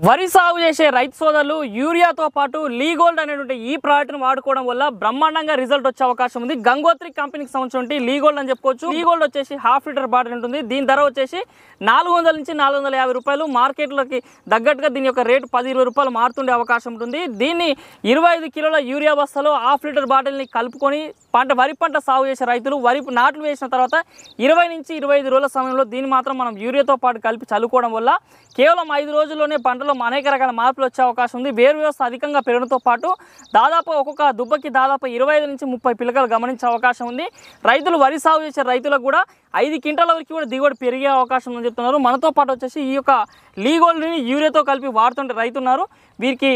వరి సాగు చేసే రైతు సోదరులు యూరియాతో పాటు లీగోల్డ్ అనేటువంటి ఈ ప్రోడక్ట్ని వాడుకోవడం వల్ల బ్రహ్మాండంగా రిజల్ట్ వచ్చే అవకాశం ఉంది. గంగోత్రి కంపెనీకి సంబంధించి లీగోల్డ్ అని చెప్పుకోవచ్చు. లీగోల్డ్ వచ్చేసి 1/2 లీటర్ బాటిల్ ఉంటుంది. దీని ధర వచ్చేసి 400 నుంచి 450 రూపాయలు. మార్కెట్లోకి తగ్గట్టుగా దీని యొక్క రేటు 10-20 రూపాయలు మారుతుండే అవకాశం ఉంటుంది. దీన్ని 25 కిలోల యూరియా బస్తాలో 1/2 లీటర్ బాటిల్ని కలుపుకొని వరి పంట సాగు చేసే రైతులు వరి నాట్లు వేసిన తర్వాత 20 నుంచి 25 రోజుల సమయంలో దీన్ని మాత్రం మనం యూరియాతో పాటు కలిపి చల్లుకోవడం వల్ల కేవలం 5 రోజుల్లోనే పంటలో అనేక రకాల మార్పులు వచ్చే అవకాశం ఉంది. వేరు వ్యవస్థ అధికంగా పెరగడంతో పాటు దాదాపు ఒక్కొక్క దుబ్బకి దాదాపు 25 నుంచి 30 పిలకలు గమనించే అవకాశం ఉంది. రైతులు వరి సాగు చేసే రైతులకు కూడా 5 క్వింటాల వరకు కూడా దిగుబడి పెరిగే అవకాశం ఉందని చెప్తున్నారు. మనతో పాటు వచ్చేసి ఈ యొక్క లీగోల్డ్ని యూరియాతో కలిపి వాడుతుంటే రైతున్నారు. వీరికి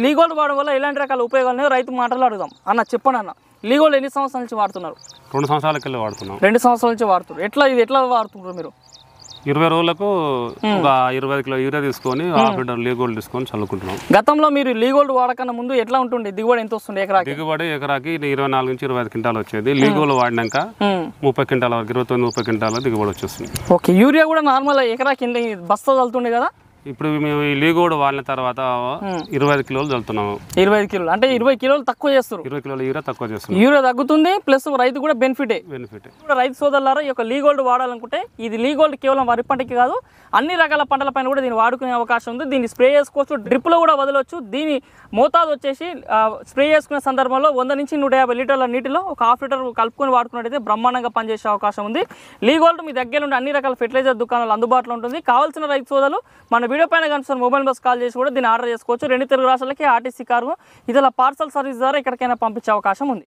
లీగోల్డ్ వాడడం వల్ల ఎలాంటి రకాల ఉపయోగాలు రైతు మాటలు అడుగుదాం. అన్న చెప్పండి అన్న, లీగోల్డ్ ఎన్ని సంవత్సరాల నుంచి వాడుతున్నారు? 2 సంవత్సరాల కింద వాడుతున్నాం. 2 సంవత్సరాల నుంచి వాడుతున్నారు. ఎట్లా వాడుతున్నారు మీరు? 20 రోజులకు ఒక 25 కిలో యూరియా తీసుకొని 1/2 లీటర్ లీగోల్డ్ తీసుకొని చల్లుకుంటున్నాం. గతంలో మీరు లీగోల్డ్ వాడకన్నా ముందు ఎట్లా ఉంటుంది? దిగుబడి ఎంత వస్తుంది ఎకరాకి? దిగుబడి ఎకరాకి 24 నుంచి 25 క్వింటాలు వచ్చేది. లీగోల్డ్ వాడినాక 30 క్వింటాల వరకు 29-30 క్వింటాల దిగుబడి వచ్చేస్తుంది. ఓకే, యూరియా కూడా నార్మల్ ఎకరాకి బస్తా చల్లుతుండే కదా? ఇప్పుడు మేము ఈ లీగోల్డ్ వాడిన తర్వాత 25 కిలోలు చల్లుతున్నాము. 25 కిలోలు అంటే 20 కిలోలు తక్కువ చేస్తారు. 20 కిలోల యూరియా తక్కువ చేస్తున్నాం. యూరియా తగ్గుతుంది, ప్లస్ రైతు కూడా బెనిఫిట్. రైతు సోదరులారా, ఈ యొక్క లీగోల్డ్ వాడాలనుకుంటే ఇది లీగోల్డ్ కేవలం వరి పంటకి కాదు, అన్ని రకాల పంటల పైన కూడా దీన్ని వాడుకునే అవకాశం ఉంది. దీన్ని స్ప్రే చేసుకోవచ్చు, డ్రిప్లో కూడా వదలవచ్చు. దీని మోతాదు వచ్చేసి స్ప్రే చేసుకునే సందర్భంలో 100 నుంచి 150 లీటర్ల నీటిలో ఒక 1/2 లీటర్ కలుపుకొని వాడుకున్నట్టయితే బ్రహ్మాండంగా పనిచేసే అవకాశం ఉంది. లీగోల్డ్ మీ దగ్గర నుండి అన్ని రకాల ఫెర్టిలైజర్ దుకాణాలు అందుబాటులో ఉంటుంది. కావాల్సిన రైతు సోదరులు మన వీడియో పైన కనుక మొబైల్ బస్ కాల్ చేసి కూడా దీన్ని ఆర్డర్ చేసుకోవచ్చు. 2 తెలుగు రాష్ట్రాలకి ఆర్టీసీ కార్గో ఇతర పార్సల్ సర్వీస్ ద్వారా ఎక్కడికైనా పంపించే అవకాశం ఉంది.